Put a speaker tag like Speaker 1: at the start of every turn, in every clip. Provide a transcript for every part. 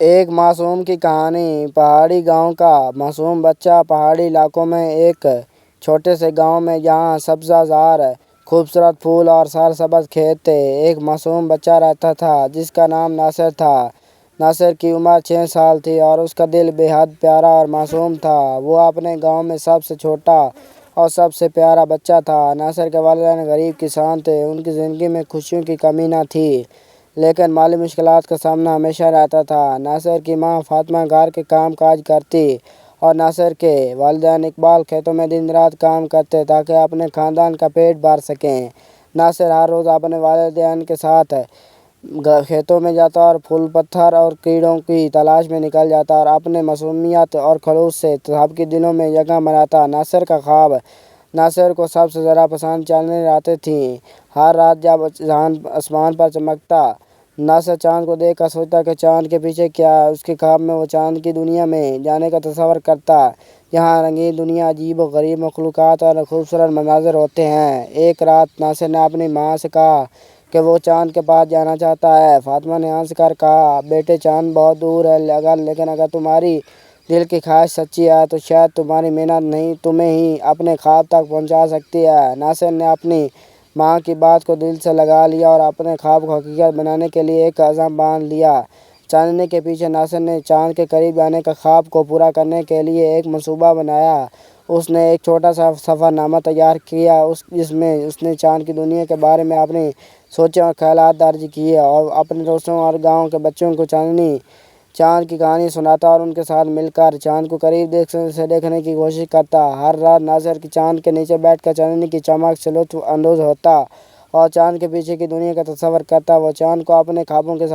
Speaker 1: ایک معصوم کی کہانی۔ پہاڑی گاؤں کا معصوم بچہ۔ پہاڑی علاقوں میں ایک چھوٹے سے گاؤں میں جہاں سبزہ زار خوبصورت پھول اور سرسبز کھیت تھے، ایک معصوم بچہ رہتا تھا جس کا نام ناصر تھا۔ ناصر کی عمر 6 سال تھی اور اس کا دل بے حد پیارا اور معصوم تھا۔ وہ اپنے گاؤں میں سب سے چھوٹا اور سب سے پیارا بچہ تھا۔ ناصر کے والدین غریب کسان تھے۔ ان کی زندگی میں خوشیوں کی کمی نہ تھی، لیکن مالی مشکلات کا سامنا ہمیشہ رہتا تھا۔ ناصر کی ماں فاطمہ گھر کے کام کاج کرتی اور ناصر کے والدین اقبال کھیتوں میں دن رات کام کرتے تاکہ اپنے خاندان کا پیٹ بھر سکیں۔ ناصر ہر روز اپنے والدین کے ساتھ کھیتوں میں جاتا اور پھول پتھر اور کیڑوں کی تلاش میں نکل جاتا اور اپنے معصومیت اور خلوص سے سب کے دلوں میں جگہ بناتا۔ ناصر کا خواب۔ ناصر کو سب سے زیادہ پسند چاندنی راتیں تھیں۔ ہر رات جب چاند آسمان پر چمکتا، ناصر چاند کو دیکھ کر سوچتا کہ چاند کے پیچھے کیا ہے۔ اس کے خواب میں وہ چاند کی دنیا میں جانے کا تصور کرتا، جہاں رنگین دنیا، عجیب و غریب مخلوقات اور خوبصورت مناظر ہوتے ہیں۔ ایک رات ناصر نے اپنی ماں سے کہا کہ وہ چاند کے پاس جانا چاہتا ہے۔ فاطمہ نے ہنس کر کہا، بیٹے چاند بہت دور ہے، لیکن اگر تمہاری دل کی خواہش سچی ہے تو شاید تمہاری محنت تمہیں ہی اپنے خواب تک پہنچا سکتی ہے۔ ناصر نے اپنی ماں کی بات کو دل سے لگا لیا اور اپنے خواب کو حقیقت بنانے کے لیے ایک عزم باندھ لیا۔ چاندنی کے پیچھے ناصر نے چاند کے قریب جانے کے خواب کو پورا کرنے کے لیے ایک منصوبہ بنایا۔ اس نے ایک چھوٹا سا سفر نامہ تیار کیا جس میں اس نے چاند کی دنیا کے بارے میں اپنی سوچیں اور خیالات درج کیے اور اپنے دوستوں اور گاؤں کے بچوں کو چاند کی کہانی سناتا اور ان کے ساتھ مل کر چاند کو قریب سے دیکھنے کی کوشش کرتا۔ ہر رات ناصر چاند کے نیچے بیٹھ کر چاندنی کی چمک سے لطف اندوز ہوتا اور چاند کے پیچھے کی دنیا کا تصور کرتا۔ وہ چاند کو اپنے خوابوں کے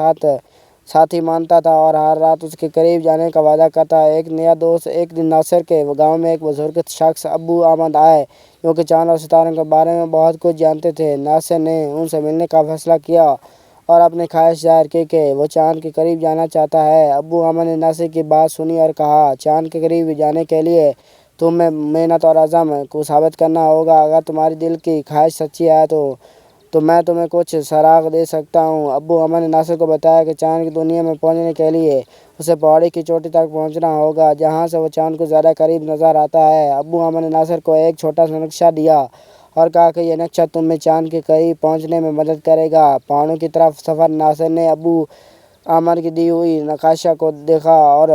Speaker 1: ساتھی مانتا تھا اور ہر رات اس کے قریب جانے کا وعدہ کرتا۔ ایک دن ناصر کے گاؤں میں ایک بزرگ شخص ابو احمد آئے جو کہ چاند اور ستاروں کے بارے میں بہت کچھ جانتے تھے۔ ناصر نے ان سے ملنے کا فیصلہ کیا اور اپنی خواہش ظاہر کی کہ وہ چاند کے قریب جانا چاہتا ہے۔ ابو احمد نے ناصر کی بات سنی اور کہا، چاند کے قریب جانے کے لیے تمہیں محنت اور عزم کو ثابت کرنا ہوگا۔ اگر تمہاری دل کی خواہش سچی ہے تو میں تمہیں کچھ سراغ دے سکتا ہوں۔ ابو احمد نے ناصر کو بتایا کہ چاند کی دنیا میں پہنچنے کے لیے اسے پہاڑی کی چوٹی تک پہنچنا ہوگا، جہاں سے وہ چاند کو زیادہ قریب نظر آتا ہے۔ ابو احمد نے ناصر کو ایک چھوٹا سا نقشہ دیا اور کہا کہ یہ نقشہ تمہیں چاند کے قریب پہنچنے میں مدد کرے گا۔ پہاڑوں کی طرف سفر۔ ناصر نے ابو احمد کی دی ہوئی نقشہ کو دیکھا اور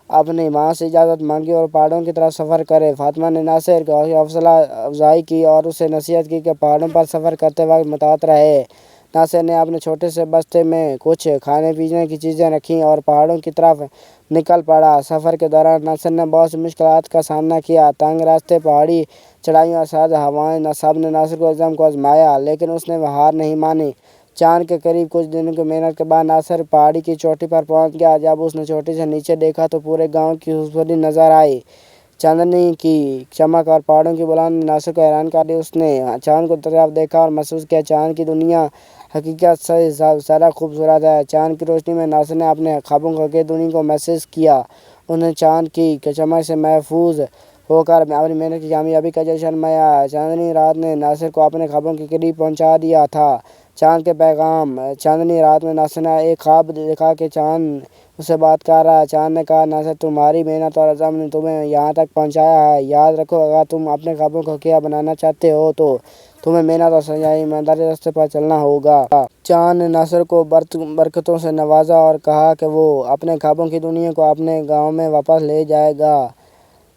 Speaker 1: اپنی ماں سے اجازت مانگی اور پہاڑوں کی طرف سفر کرے۔ فاطمہ نے ناصر کی حوصلہ افزائی کی اور اسے نصیحت کی کہ پہاڑوں پر سفر کرتے وقت محتاط رہے۔ ناصر نے اپنے چھوٹے سے بستے میں کچھ کھانے پینے کی چیزیں رکھیں اور پہاڑوں کی طرف نکل پڑا۔ سفر کے دوران ناصر نے بہت سی مشکلات کا سامنا کیا۔ تنگ راستے، پہاڑی چڑھائیاں اور سرد ہوائیں، سب نے ناصر کے عزم کو آزمایا، لیکن اس نے ہار نہیں مانی۔ چاند کے قریب کچھ دنوں کی محنت کے بعد ناصر پہاڑی کی چوٹی پر پہنچ گیا۔ جب اس نے چوٹی سے نیچے دیکھا تو پورے گاؤں کی خوبصورتی نظر آئی۔ چاندنی کی چمک اور پہاڑوں کی بلندی نے ناصر کو حیران کر دیا۔ اس نے چاند کی طرف دیکھا اور محسوس کیا چاند کی دنیا حقیقت سے زیادہ خوبصورت ہے۔ چاند کی روشنی میں ناصر نے اپنے خوابوں کی حقیقی دنیا کو محسوس کیا۔ اس نے چاند کی چمک سے محظوظ ہو کر اپنی محنت کی کامیابی کا جشن منایا۔ چاندنی رات نے ناصر کو اپنے خوابوں کے قریب پہنچا دیا تھا۔ چاند کے پیغام۔ چاندنی رات میں ناصر نے ایک خواب دیکھا کہ چاند اس سے بات کر رہا ہے۔ چاند نے کہا، ناصر، تمہاری محنت اور عزم نے تمہیں یہاں تک پہنچایا ہے۔ یاد رکھو، اگر تم اپنے خوابوں کو حقیقت بنانا چاہتے ہو تو تمہیں محنت اور سچائی ایمانداری کے راستے پر چلنا ہوگا۔ چاند نے ناصر کو برکتوں سے نوازا اور کہا کہ وہ اپنے خوابوں کی دنیا کو اپنے گاؤں میں واپس لے جائے گا۔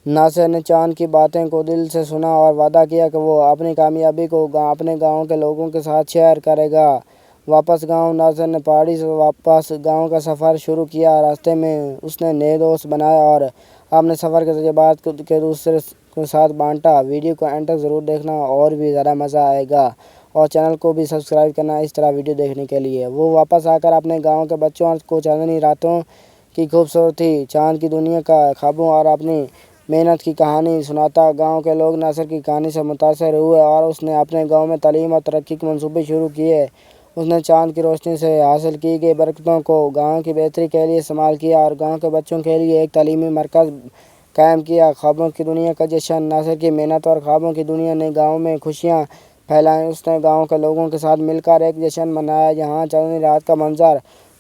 Speaker 1: ناصر نے چاند کی باتوں کو دل سے سنا اور وعدہ کیا کہ وہ اپنی کامیابی کو اپنے گاؤں کے لوگوں کے ساتھ شیئر کرے گا۔ واپس گاؤں۔ ناصر نے پہاڑی سے واپس گاؤں کا سفر شروع کیا۔ راستے میں اس نے نئے دوست بنائے اور اپنے سفر کے تجربات کو دوسروں کے ساتھ بانٹا۔ ویڈیو کو اینڈ تک ضرور دیکھنا اور بھی زیادہ مزہ آئے گا، اور چینل کو بھی سبسکرائب کرنا اس طرح ویڈیو دیکھنے کے لیے۔ وہ واپس آ کر اپنے گاؤں کے بچوں کو چاندنی راتوں کی خوبصورتی، چاند کی دنیا کا خوابوں اور اپنی محنت کی کہانی سناتا۔ گاؤں کے لوگ ناصر کی کہانی سے متاثر ہوئے اور اس نے اپنے گاؤں میں تعلیم اور ترقی کے منصوبے شروع کیے۔ اس نے چاند کی روشنی سے حاصل کی گئی برکتوں کو گاؤں کی بہتری کے لیے استعمال کیا اور گاؤں کے بچوں کے لیے ایک تعلیمی مرکز قائم کیا۔ خوابوں کی دنیا کا جشن۔ ناصر کی محنت اور خوابوں کی دنیا نے گاؤں میں خوشیاں پھیلائیں۔ اس نے گاؤں کے لوگوں کے ساتھ مل کر ایک جشن منایا جہاں چاندنی رات کا منظر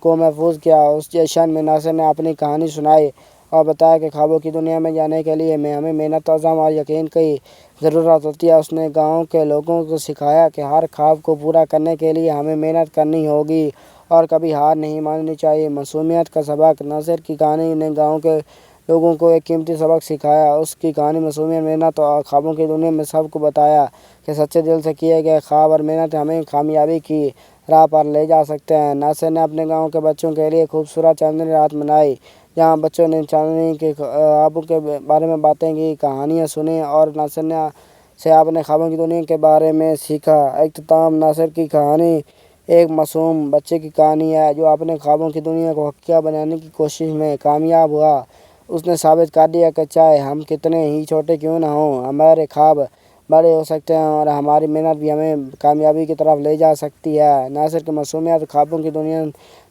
Speaker 1: کو محفوظ کیا۔ اس جشن میں ناصر نے اپنی کہانی سنائی اور بتایا کہ خوابوں کی دنیا میں جانے کے لیے ہمیں محنت، عزم اور یقین کی ضرورت ہوتی ہے۔ اس نے گاؤں کے لوگوں کو سکھایا کہ ہر خواب کو پورا کرنے کے لیے ہمیں محنت کرنی ہوگی اور کبھی ہار نہیں ماننی چاہیے۔ معصومیت کا سبق: ناصر کی کہانی نے گاؤں کے لوگوں کو ایک قیمتی سبق سکھایا۔ اس کی کہانی معصومیت، محنت اور خوابوں کی دنیا میں سب کو بتایا کہ سچے دل سے کیے گئے خواب اور محنت ہمیں کامیابی کی راہ پر لے جا سکتے ہیں۔ ناصر نے اپنے گاؤں کے بچوں کے لیے خوبصورت چاندنی رات منائی، جہاں بچوں نے چاندنی کے خوابوں کے بارے میں باتیں کی، کہانیاں سنیں اور ناصر سے اپنے خوابوں کی دنیا کے بارے میں سیکھا۔ اختتام: ناصر کی کہانی ایک معصوم بچے کی کہانی ہے جو اپنے خوابوں کی دنیا کو حقیقت بنانے کی کوشش میں کامیاب ہوا۔ اس نے ثابت کر دیا کہ چاہے ہم کتنے ہی چھوٹے کیوں نہ ہوں، ہمارے خواب بڑے ہو سکتے ہیں اور ہماری محنت بھی ہمیں کامیابی کی طرف لے جا سکتی ہے۔ ناصر کی معصومیت اور خوابوں کی دنیا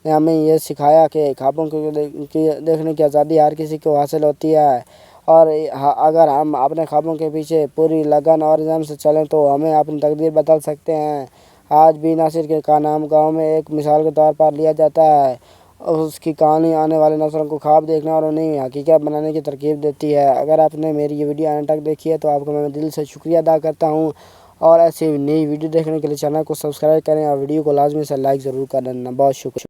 Speaker 1: نے ہمیں یہ سکھایا کہ خوابوں کو دیکھنے کی آزادی ہر کسی کو حاصل ہوتی ہے اور اگر ہم اپنے خوابوں کے پیچھے پوری لگن اور عزم سے چلیں تو ہمیں اپنی تقدیر بدل سکتے ہیں۔ آج بھی ناصر کا نام گاؤں میں ایک مثال کے طور پر لیا جاتا ہے۔ اس کی کہانی آنے والے نسلوں کو خواب دیکھنے اور انہیں حقیقت بنانے کی ترغیب دیتی ہے۔ اگر آپ نے میری یہ ویڈیو آنے تک دیکھی ہے تو آپ کو میں دل سے شکریہ ادا کرتا ہوں، اور ایسی نئی ویڈیو دیکھنے کے لیے چینل کو سبسکرائب کریں اور ویڈیو کو لازمی سے لائک ضرور کر دینا۔ بہت شکریہ۔